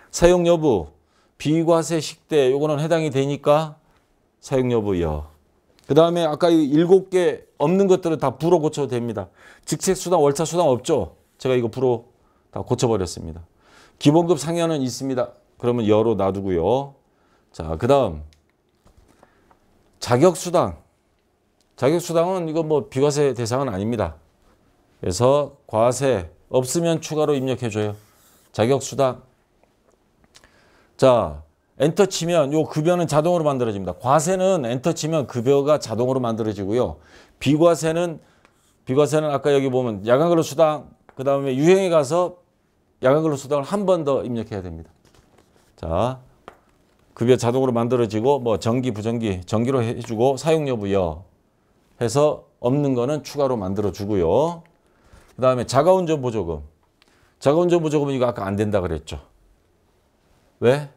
사용 여부, 비과세 식대 요거는 해당이 되니까 사용 여부요. 그 다음에 아까 이 7개 없는 것들은 다 부로 고쳐도 됩니다. 직책 수당, 월차 수당 없죠? 제가 이거 부로 다 고쳐버렸습니다. 기본급 상여는 있습니다. 그러면 여로 놔두고요. 자, 그 다음 자격수당. 자격수당은 이거 뭐 비과세 대상은 아닙니다. 그래서 과세 없으면 추가로 입력해줘요. 자격수당. 자, 엔터 치면 요 급여는 자동으로 만들어집니다. 과세는 엔터 치면 급여가 자동으로 만들어지고요. 비과세는 아까 여기 보면 야간근로수당, 그 다음에 유형에 가서 야간근로수당을 한 번 더 입력해야 됩니다. 자, 급여 자동으로 만들어지고 뭐 정기, 부정기, 정기로 해주고 사용여부 여 해서 없는 거는 추가로 만들어주고요. 그 다음에 자가운전 보조금. 자가운전 보조금은 이거 아까 안 된다 그랬죠. 왜?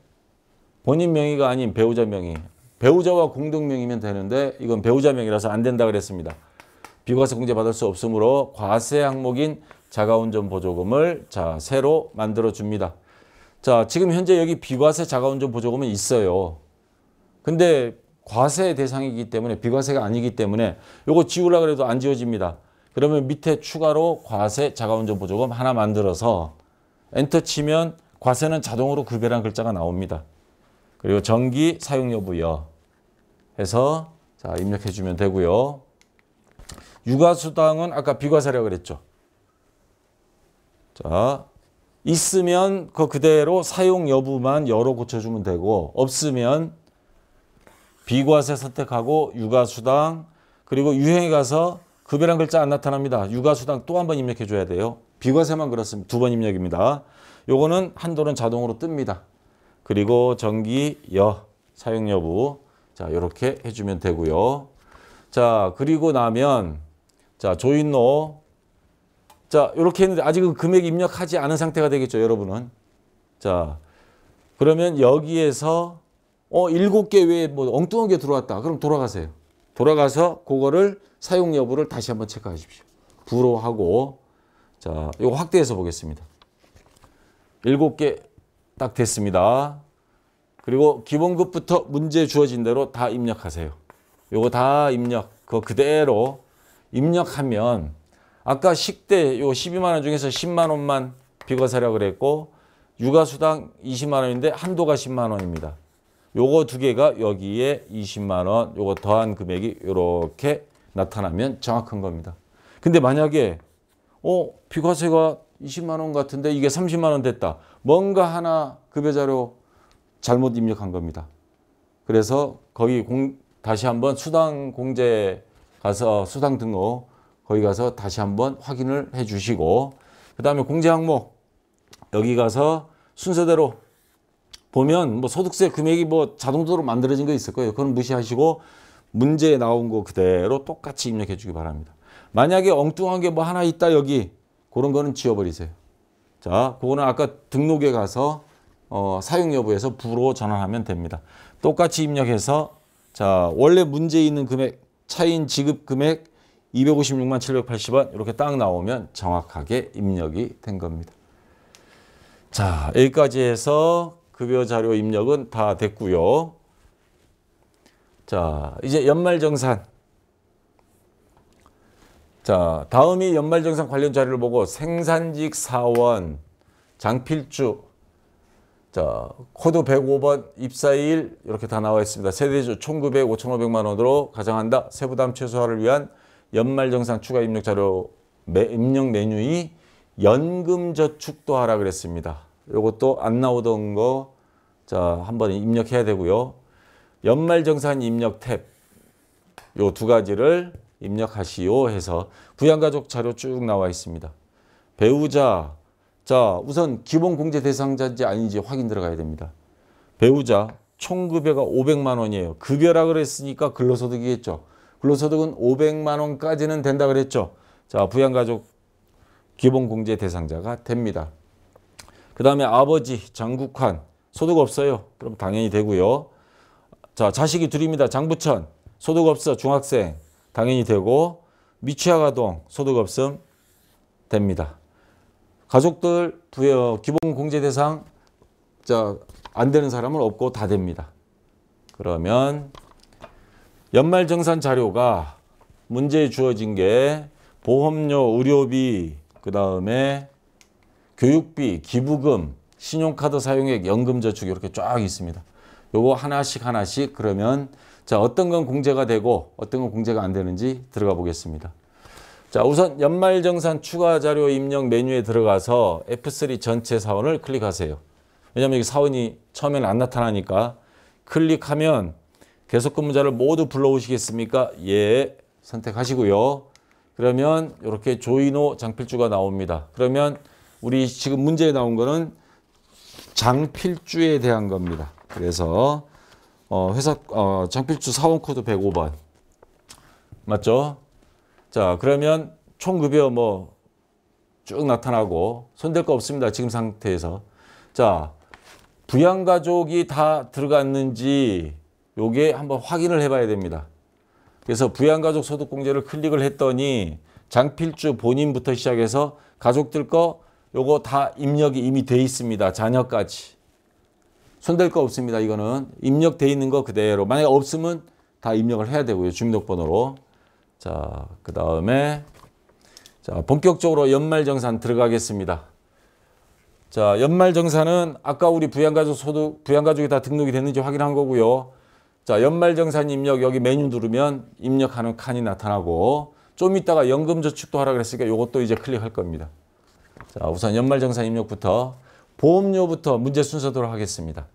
본인 명의가 아닌 배우자 명의. 배우자와 공동 명의면 되는데 이건 배우자 명의라서 안 된다 그랬습니다. 비과세 공제 받을 수 없으므로 과세 항목인 자가운전 보조금을 자 새로 만들어 줍니다. 자, 지금 현재 여기 비과세 자가운전 보조금은 있어요. 근데 과세 대상이기 때문에 비과세가 아니기 때문에 요거 지우려고 해도 안 지워집니다. 그러면 밑에 추가로 과세 자가운전 보조금 하나 만들어서 엔터 치면 과세는 자동으로 급여라는 글자가 나옵니다. 그리고 정기 사용여부 여 해서 자 입력해 주면 되고요. 육아수당은 아까 비과세라고 그랬죠. 자, 있으면 그대로 사용 여부만 여로 고쳐주면 되고 없으면 비과세 선택하고 육아수당 그리고 유형에 가서 급여란 글자 안 나타납니다. 육아수당 또 한 번 입력해 줘야 돼요. 비과세만 그렇습니다. 2번 입력입니다. 요거는 한도는 자동으로 뜹니다. 그리고 정기 여 사용 여부 자 이렇게 해주면 되고요. 자 그리고 나면 자 조인로 자 이렇게 했는데 아직은 금액 입력하지 않은 상태가 되겠죠, 여러분은. 자 그러면 여기에서 7개 외에 뭐 엉뚱한 게 들어왔다. 그럼 돌아가세요. 돌아가서 그거를 사용 여부를 다시 한번 체크하십시오. 불호하고 자 이거 확대해서 보겠습니다. 7개 딱 됐습니다. 그리고 기본급부터 문제 주어진 대로 다 입력하세요. 요거 다 입력, 그거 그대로 입력하면 아까 식대 요 12만 원 중에서 10만 원만 비과세라고 그랬고 육아수당 20만 원인데 한도가 10만 원입니다. 요거 두 개가 여기에 20만 원, 요거 더한 금액이 이렇게 나타나면 정확한 겁니다. 근데 만약에 비과세가 20만 원 같은데 이게 30만 원 됐다. 뭔가 하나 급여자료 잘못 입력한 겁니다. 그래서 거기 다시 한번 수당 공제 가서 수당 등록 거기 가서 다시 한번 확인을 해 주시고 그 다음에 공제 항목 여기 가서 순서대로 보면 뭐 소득세 금액이 뭐 자동적으로 만들어진 거 있을 거예요. 그건 무시하시고 문제에 나온 거 그대로 똑같이 입력해 주기 바랍니다. 만약에 엉뚱한 게 뭐 하나 있다 여기 그런 거는 지워버리세요. 자, 그거는 아까 등록에 가서 사용 여부에서 부로 전환하면 됩니다. 똑같이 입력해서 자 원래 문제에 있는 금액 차인 지급 금액 256만 780원 이렇게 딱 나오면 정확하게 입력이 된 겁니다. 자 여기까지 해서 급여 자료 입력은 다 됐고요. 자 이제 연말정산. 자 다음이 연말정산 관련 자료를 보고 생산직 사원 장필주 자 코드 105번 입사일 이렇게 다 나와 있습니다. 세대주 1900, 5500만 원으로 가정한다. 세부담 최소화를 위한 연말정산 추가 입력 자료 입력 메뉴이 연금저축도 하라 그랬습니다. 이것도 안 나오던 거 자 한번 입력해야 되고요. 연말정산 입력 탭 요 두 가지를 입력하시오 해서 부양가족 자료 쭉 나와 있습니다. 배우자 자 우선 기본 공제 대상자인지 아닌지 확인 들어가야 됩니다. 배우자 총급여가 500만 원이에요. 급여라 그랬으니까 근로소득이겠죠. 근로소득은 500만 원까지는 된다 그랬죠. 자 부양가족 기본 공제 대상자가 됩니다. 그 다음에 아버지 장국환 소득 없어요. 그럼 당연히 되고요. 자 자식이 둘입니다. 장부천 소득 없어 중학생 당연히 되고 미취학 아동 소득 없음 됩니다. 가족들 부여 기본 공제 대상 자 안 되는 사람은 없고 다 됩니다. 그러면 연말정산 자료가 문제에 주어진 게 보험료, 의료비, 그 다음에 교육비, 기부금, 신용카드 사용액, 연금저축 이렇게 쫙 있습니다. 요거 하나씩 하나씩 그러면 자 어떤 건 공제가 되고 어떤 건 공제가 안 되는지 들어가 보겠습니다. 자 우선 연말정산 추가 자료 입력 메뉴에 들어가서 F3 전체 사원을 클릭하세요. 왜냐하면 여기 사원이 처음에는 안 나타나니까 클릭하면 계속근무자를 모두 불러오시겠습니까? 예 선택하시고요. 그러면 이렇게 조인호 장필주가 나옵니다. 그러면 우리 지금 문제에 나온 거는 장필주에 대한 겁니다. 그래서 회사 장필주 사원 코드 105번 맞죠? 자 그러면 총급여 뭐 쭉 나타나고 손댈 거 없습니다. 지금 상태에서 자 부양가족이 다 들어갔는지 요게 한번 확인을 해봐야 됩니다. 그래서 부양가족 소득공제를 클릭을 했더니 장필주 본인부터 시작해서 가족들 거 요거 다 입력이 이미 돼 있습니다. 자녀까지. 손댈 거 없습니다. 이거는 입력돼 있는 거 그대로. 만약에 없으면 다 입력을 해야 되고요. 주민등록번호로. 자, 그 다음에 자 본격적으로 연말정산 들어가겠습니다. 자, 연말정산은 아까 우리 부양가족이 다 등록이 됐는지 확인한 거고요. 자, 연말정산 입력 여기 메뉴 누르면 입력하는 칸이 나타나고 좀 이따가 연금저축도 하라 그랬으니까 이것도 이제 클릭할 겁니다. 자, 우선 연말정산 입력부터 보험료부터 문제 순서대로 하겠습니다.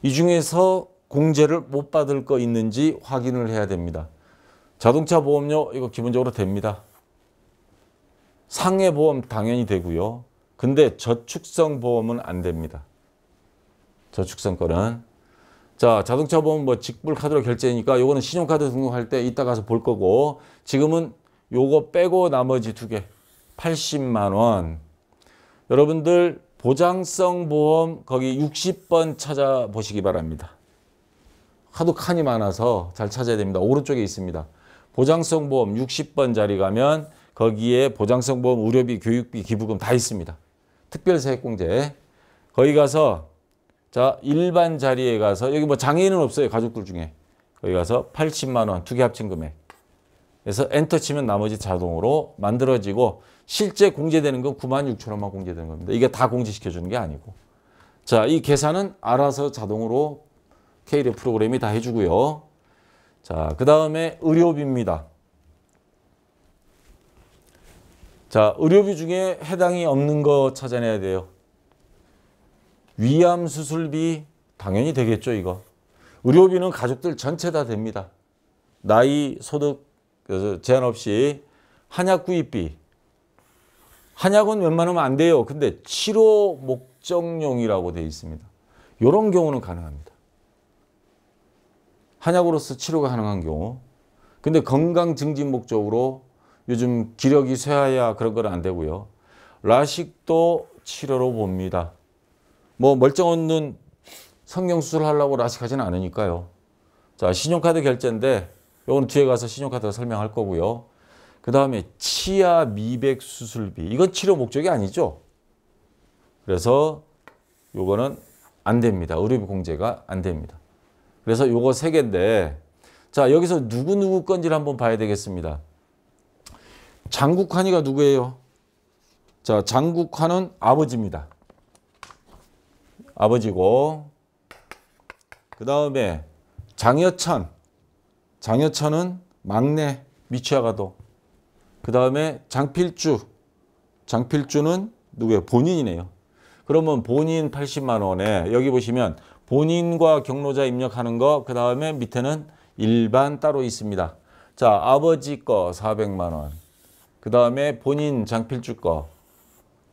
이 중에서 공제를 못 받을 거 있는지 확인을 해야 됩니다. 자동차 보험료 이거 기본적으로 됩니다. 상해보험 당연히 되고요. 근데 저축성 보험은 안 됩니다. 저축성 거는. 자, 자동차 보험 뭐 직불 카드로 결제니까 요거는 신용카드 등록할 때 이따 가서 볼 거고 지금은 요거 빼고 나머지 두 개 80만 원. 여러분들 보장성 보험 거기 60번 찾아보시기 바랍니다. 하도 칸이 많아서 잘 찾아야 됩니다. 오른쪽에 있습니다. 보장성 보험 60번 자리 가면 거기에 보장성 보험 의료비, 교육비, 기부금 다 있습니다. 특별세액공제. 거기 가서 자 일반 자리에 가서 여기 뭐 장애인은 없어요. 가족들 중에. 거기 가서 80만 원 두 개 합친 금액. 그래서 엔터 치면 나머지 자동으로 만들어지고 실제 공제되는 건 96,000원만 공제되는 겁니다. 이게 다 공제시켜주는 게 아니고. 자, 이 계산은 알아서 자동으로 K레 프로그램이 다 해주고요. 자, 그 다음에 의료비입니다. 자, 의료비 중에 해당이 없는 거 찾아내야 돼요. 위암 수술비 당연히 되겠죠, 이거. 의료비는 가족들 전체 다 됩니다. 나이, 소득 그래서 제한 없이. 한약 구입비. 한약은 웬만하면 안 돼요. 근데 치료 목적용이라고 되어 있습니다. 이런 경우는 가능합니다. 한약으로서 치료가 가능한 경우. 근데 건강 증진 목적으로 요즘 기력이 쇠하야 그런 건 안 되고요. 라식도 치료로 봅니다. 뭐 멀쩡한 눈 성형수술 하려고 라식 하지는 않으니까요. 자, 신용카드 결제인데 요거는 뒤에 가서 신용카드가 설명할 거고요. 그 다음에 치아 미백 수술비. 이건 치료 목적이 아니죠. 그래서 요거는 안 됩니다. 의료비 공제가 안 됩니다. 그래서 요거 세 개인데 자 여기서 누구 건지를 한번 봐야 되겠습니다. 장국환이가 누구예요? 자, 장국환은 아버지입니다. 아버지고 그 다음에 장여천. 장여천은 막내 미취아가도. 그 다음에 장필주. 장필주는 누구예요? 본인이네요. 그러면 본인 80만 원에 여기 보시면 본인과 경로자 입력하는 거 그 다음에 밑에는 일반 따로 있습니다. 자, 아버지 거 400만 원. 그 다음에 본인 장필주 거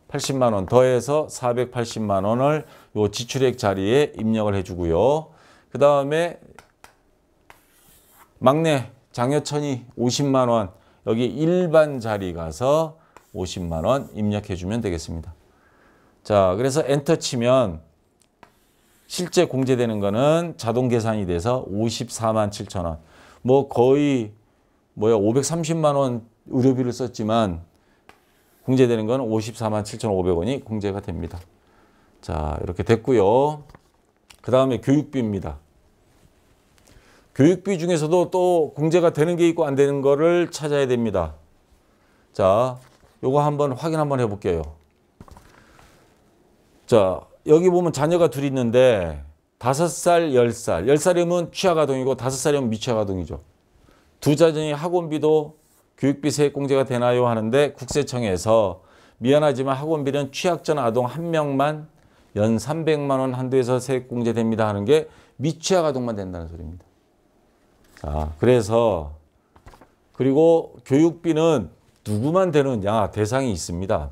80만 원 더해서 480만 원을 요 지출액 자리에 입력을 해주고요. 그 다음에 막내 장여천이 50만 원 여기 일반 자리 가서 50만 원 입력해 주면 되겠습니다. 자, 그래서 엔터 치면 실제 공제되는 거는 자동 계산이 돼서 54만 7천 원. 뭐 거의 530만 원 의료비를 썼지만 공제되는 건 54만 7,500원이 공제가 됩니다. 자, 이렇게 됐고요. 그 다음에 교육비입니다. 교육비 중에서도 또 공제가 되는 게 있고 안 되는 거를 찾아야 됩니다. 자, 요거 한번 확인 한번 해볼게요. 자, 여기 보면 자녀가 둘이 있는데 5살, 10살. 10살이면 취약아동이고 5살이면 미취학아동이죠. 두 자녀의 학원비도 교육비 세액공제가 되나요? 하는데 국세청에서 미안하지만 학원비는 취약전 아동 한 명만 연 300만 원 한도에서 세액공제됩니다 하는 게 미취학아동만 된다는 소리입니다. 자, 그래서 그리고 교육비는 누구만 되느냐 대상이 있습니다.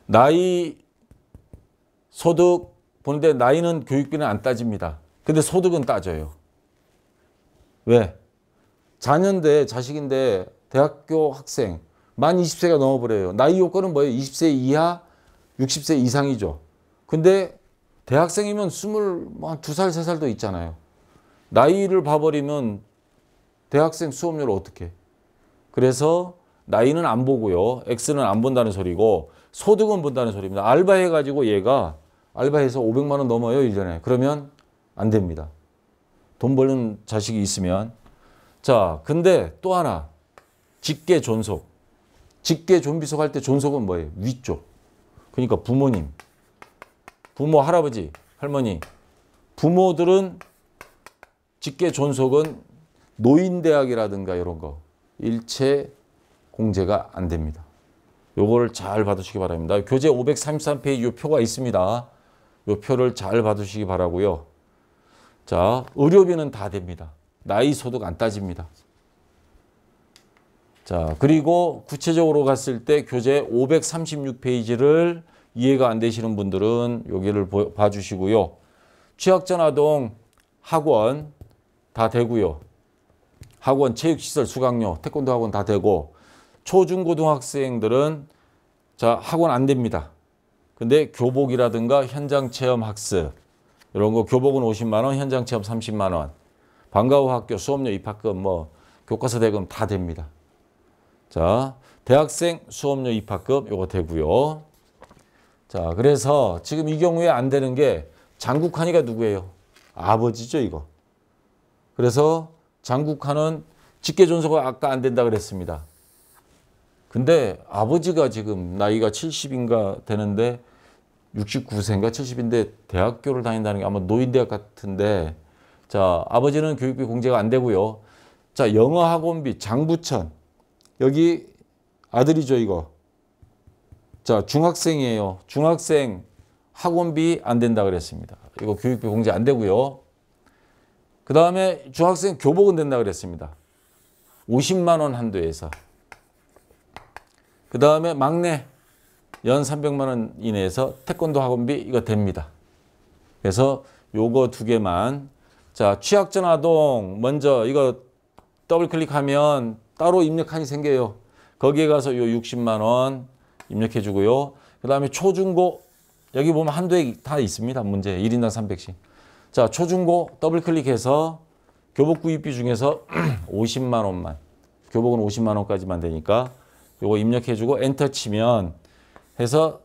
나이, 소득 보는데 나이는 교육비는 안 따집니다. 근데 소득은 따져요. 왜? 자녀인데 자식인데 대학교 학생 만 20세가 넘어버려요. 나이 요건은 뭐예요? 20세 이하 60세 이상이죠. 근데 대학생이면 22살, 3살도 있잖아요. 나이를 봐버리면 대학생 수업료를 어떻게 해? 그래서 나이는 안 보고요. X는 안 본다는 소리고 소득은 본다는 소리입니다. 알바해가지고 얘가 알바해서 500만 원 넘어요, 1년에. 그러면 안 됩니다. 돈 벌는 자식이 있으면. 자, 근데 또 하나. 직계 존속. 직계 존비속 할 때 존속은 뭐예요? 위쪽. 그러니까 부모님. 부모, 할아버지, 할머니. 부모들은 직계 존속은 노인대학이라든가 이런 거 일체 공제가 안 됩니다. 요거를 잘 받으시기 바랍니다. 교재 533페이지 요 표가 있습니다. 요 표를 잘 받으시기 바라고요. 자, 의료비는 다 됩니다. 나이, 소득 안 따집니다. 자, 그리고 구체적으로 갔을 때 교재 536페이지를 이해가 안 되시는 분들은 여기를 봐주시고요. 취약전 아동 학원 다 되고요. 학원, 체육시설, 수강료, 태권도 학원 다 되고 초중고등학생들은 자 학원 안 됩니다. 근데 교복이라든가 현장체험 학습 이런 거 교복은 50만 원, 현장체험 30만 원, 방과후 학교 수업료 입학금 뭐 교과서 대금 다 됩니다. 자, 대학생 수업료 입학금 요거 되고요. 자, 그래서 지금 이 경우에 안 되는 게 장국환이가 누구예요? 아버지죠, 이거. 그래서 장국환은 직계존속은 아까 안 된다 그랬습니다. 근데 아버지가 지금 나이가 70인가 되는데 69세인가 70인데 대학교를 다닌다는 게 아마 노인대학 같은데 자, 아버지는 교육비 공제가 안 되고요. 자, 영어 학원비 장부천 여기 아들이죠, 이거. 자, 중학생이에요. 중학생 학원비 안 된다 그랬습니다. 이거 교육비 공제 안 되고요. 그 다음에 중학생 교복은 된다 그랬습니다. 50만 원 한도에서. 그 다음에 막내 연 300만 원 이내에서 태권도 학원비 이거 됩니다. 그래서 요거 두 개만. 자, 취약전 아동 먼저 이거 더블 클릭하면 따로 입력한이 생겨요. 거기에 가서 요 60만 원 입력해 주고요. 그 다음에 초중고 여기 보면 한도에 다 있습니다. 문제 1인당 300씩. 자, 초중고 더블 클릭해서 교복 구입비 중에서 50만 원만. 교복은 50만 원까지만 되니까 요거 입력해 주고 엔터 치면 해서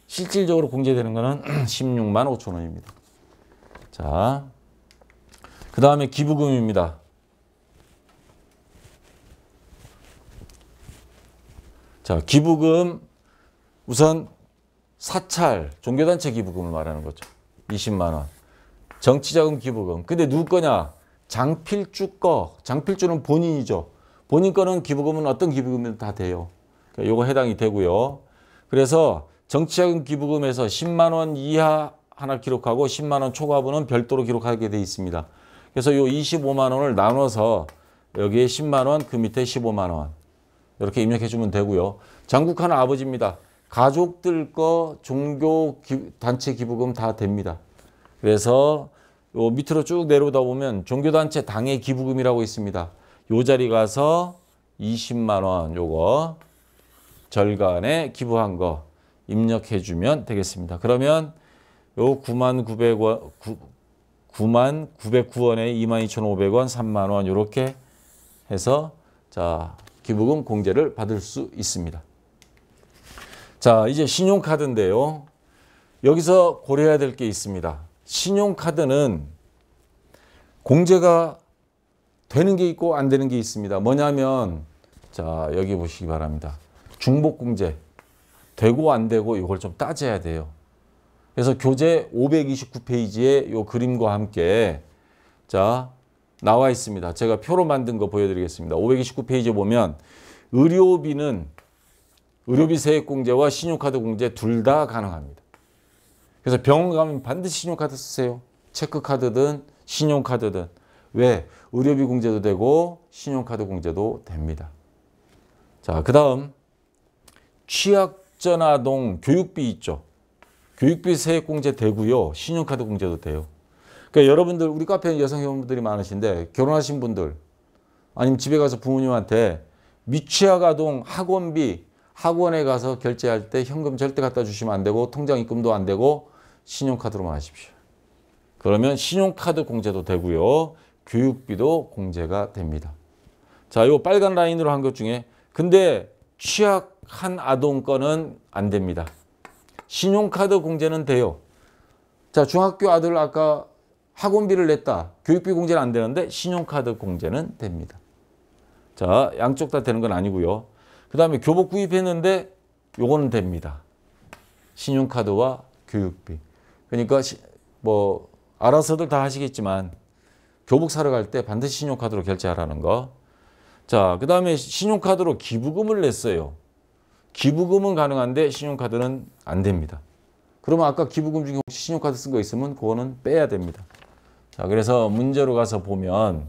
실질적으로 공제되는 거는 16만 5천 원입니다. 자, 그 다음에 기부금입니다. 자, 기부금 우선 사찰, 종교단체 기부금을 말하는 거죠. 20만 원. 정치자금 기부금. 근데 누구 거냐? 장필주 거. 장필주는 본인이죠. 본인 거는 기부금은 어떤 기부금이든 다 돼요. 그러니까 요거 해당이 되고요. 그래서 정치자금 기부금에서 10만 원 이하 하나 기록하고 10만 원 초과분은 별도로 기록하게 돼 있습니다. 그래서 요 25만 원을 나눠서 여기에 10만 원, 그 밑에 15만 원. 이렇게 입력해 주면 되고요. 장국환은 아버지입니다. 가족들 거 종교 단체 기부금 다 됩니다. 그래서 요 밑으로 쭉 내려오다 보면 종교단체 당의 기부금이라고 있습니다. 요 자리 가서 20만 원 요거 절간에 기부한 거 입력해 주면 되겠습니다. 그러면 요 99,909원에 22,500원, 3만 원 이렇게 해서 자, 기부금 공제를 받을 수 있습니다. 자, 이제 신용카드인데요. 여기서 고려해야 될 게 있습니다. 신용카드는 공제가 되는 게 있고 안 되는 게 있습니다. 뭐냐면 자, 여기 보시기 바랍니다. 중복공제 되고 안 되고 이걸 좀 따져야 돼요. 그래서 교재 529페이지에 이 그림과 함께 자 나와 있습니다. 제가 표로 만든 거 보여드리겠습니다. 529페이지에 보면 의료비 세액공제와 신용카드 공제 둘 다 가능합니다. 그래서 병원 가면 반드시 신용카드 쓰세요. 체크카드든 신용카드든. 왜? 의료비 공제도 되고 신용카드 공제도 됩니다. 자, 그 다음 취약전 아동 교육비 있죠. 교육비 세액공제 되고요. 신용카드 공제도 돼요. 그러니까 여러분들 우리 카페에 여성 회원분들이 많으신데 결혼하신 분들 아니면 집에 가서 부모님한테 미취학 아동 학원비 학원에 가서 결제할 때 현금 절대 갖다 주시면 안 되고 통장 입금도 안 되고 신용카드로만 하십시오. 그러면 신용카드 공제도 되고요. 교육비도 공제가 됩니다. 자, 요 빨간 라인으로 한 것 중에 근데 취약한 아동 거는 안 됩니다. 신용카드 공제는 돼요. 자, 중학교 아들 아까 학원비를 냈다. 교육비 공제는 안 되는데 신용카드 공제는 됩니다. 자, 양쪽 다 되는 건 아니고요. 그 다음에 교복 구입했는데 요거는 됩니다. 신용카드와 교육비. 그러니까 뭐 알아서들 다 하시겠지만 교복 사러 갈 때 반드시 신용카드로 결제하라는 거. 자, 그 다음에 신용카드로 기부금을 냈어요. 기부금은 가능한데 신용카드는 안 됩니다. 그러면 아까 기부금 중에 혹시 신용카드 쓴 거 있으면 그거는 빼야 됩니다. 자, 그래서 문제로 가서 보면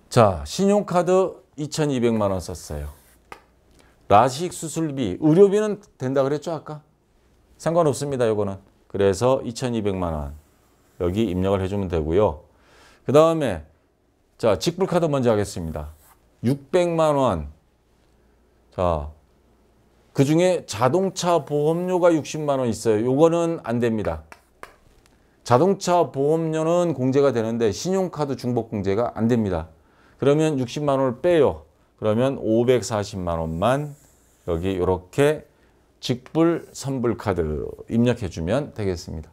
자, 신용카드 2,200만 원 썼어요. 라식 수술비, 의료비는 된다 그랬죠, 아까? 상관없습니다, 요거는. 그래서 2,200만 원 여기 입력을 해주면 되고요. 그 다음에 자, 직불카드 먼저 하겠습니다. 600만 원. 자, 그 중에 자동차 보험료가 60만 원 있어요. 요거는 안 됩니다. 자동차 보험료는 공제가 되는데 신용카드 중복 공제가 안 됩니다. 그러면 60만 원을 빼요. 그러면 540만 원만 여기 이렇게 직불 선불카드 입력해주면 되겠습니다.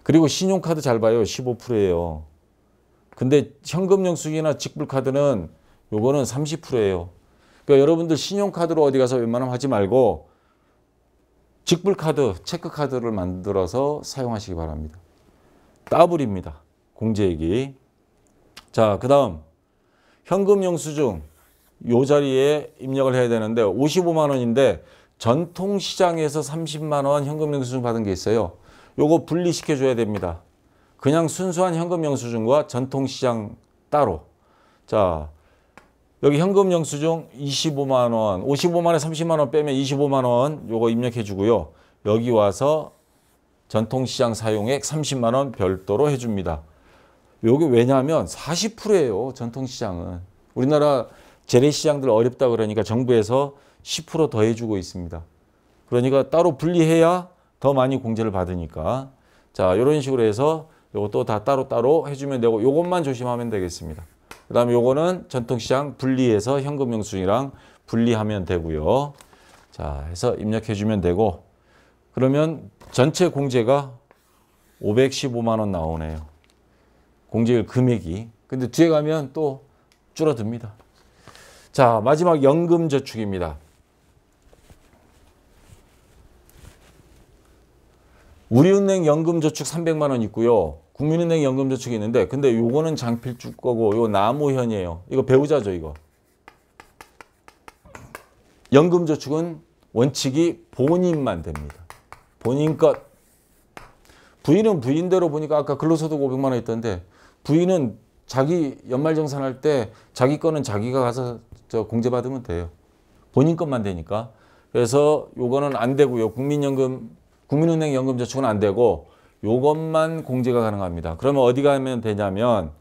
그리고 신용카드 잘 봐요. 15%예요. 근데 현금 영수증이나 직불카드는 요거는 30%예요. 그러니까 여러분들 신용카드로 어디 가서 웬만하면 하지 말고 직불카드, 체크카드를 만들어서 사용하시기 바랍니다. 더블입니다. 공제액이. 자, 그 다음 현금 영수증 요 자리에 입력을 해야 되는데 55만 원인데 전통시장에서 30만 원 현금 영수증 받은 게 있어요. 요거 분리시켜 줘야 됩니다. 그냥 순수한 현금 영수증과 전통시장 따로. 자, 여기 현금 영수증 25만 원, 55만 원에 30만 원 빼면 25만 원 요거 입력해 주고요. 여기 와서 전통시장 사용액 30만 원 별도로 해줍니다. 요게 왜냐하면 40%예요. 전통시장은. 우리나라 재래시장들 어렵다 그러니까 정부에서 10% 더 해주고 있습니다. 그러니까 따로 분리해야 더 많이 공제를 받으니까. 자, 이런 식으로 해서 요것도 다 따로따로 해주면 되고 요것만 조심하면 되겠습니다. 그 다음에 요거는 전통시장 분리해서 현금 영수증이랑 분리하면 되고요. 자, 해서 입력해주면 되고 그러면 전체 공제가 515만 원 나오네요. 공제율 금액이. 근데 뒤에 가면 또 줄어듭니다. 자, 마지막 연금저축입니다. 우리은행 연금저축 300만 원 있고요. 국민은행 연금저축이 있는데 근데 요거는 장필주 거고 요 나무현이에요. 이거 배우자죠, 이거. 연금저축은 원칙이 본인만 됩니다. 본인 것. 부인은 부인대로 보니까 아까 근로소득 500만 원 있던데 부인은 자기 연말정산할 때 자기 거는 자기가 가서 공제받으면 돼요. 본인 것만 되니까. 그래서 요거는 안 되고요. 국민은행 연금저축은 안 되고 요것만 공제가 가능합니다. 그러면 어디 가면 되냐면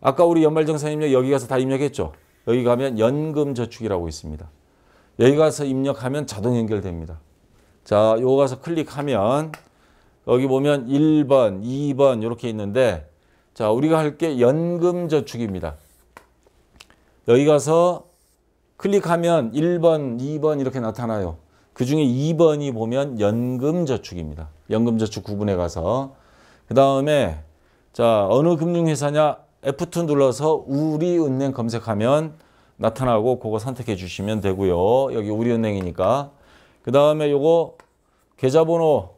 아까 우리 연말정산 입력 여기 가서 다 입력했죠. 여기 가면 연금저축이라고 있습니다. 여기 가서 입력하면 자동 연결됩니다. 자, 요거 가서 클릭하면 여기 보면 1번, 2번 이렇게 있는데 자, 우리가 할 게 연금저축입니다. 여기 가서 클릭하면 1번, 2번 이렇게 나타나요. 그 중에 2번이 보면 연금저축입니다. 연금저축 구분에 가서. 그 다음에 자, 어느 금융회사냐? F2 눌러서 우리은행 검색하면 나타나고 그거 선택해 주시면 되고요. 여기 우리은행이니까. 그 다음에 요거 계좌번호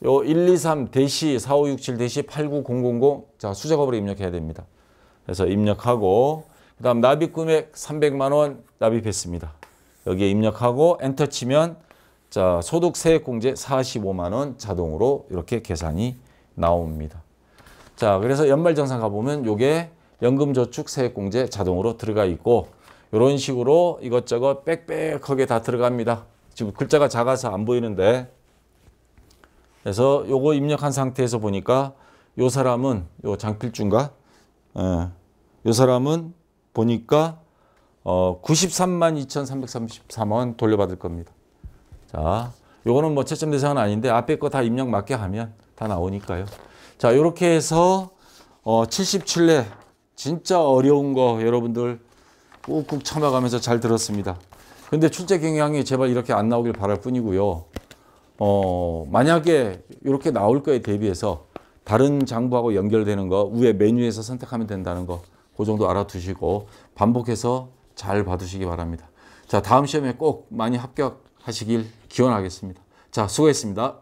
요 123-4567-89000 자 수작업으로 입력해야 됩니다. 그래서 입력하고 그 다음 납입 금액 300만 원 납입했습니다. 여기에 입력하고 엔터 치면 자 소득 세액공제 45만 원 자동으로 이렇게 계산이 나옵니다. 자 그래서 연말정산 가보면 요게 연금저축 세액공제 자동으로 들어가 있고 이런 식으로 이것저것 빽빽하게 다 들어갑니다. 지금 글자가 작아서 안 보이는데 그래서 요거 입력한 상태에서 보니까 요 사람은 요 장필준가 요 사람은 보니까 93만 2,333원 돌려받을 겁니다. 자, 요거는 뭐 채점 대상은 아닌데 앞에 거 다 입력 맞게 하면 다 나오니까요. 자, 요렇게 해서 77회 진짜 어려운 거 여러분들 꾹꾹 참아가면서 잘 들었습니다. 근데 출제 경향이 제발 이렇게 안 나오길 바랄 뿐이고요. 만약에 이렇게 나올 거에 대비해서 다른 장부하고 연결되는 거 위에 메뉴에서 선택하면 된다는 거 그 정도 알아두시고 반복해서 잘 봐두시기 바랍니다. 자, 다음 시험에 꼭 많이 합격하시길 기원하겠습니다. 자, 수고했습니다.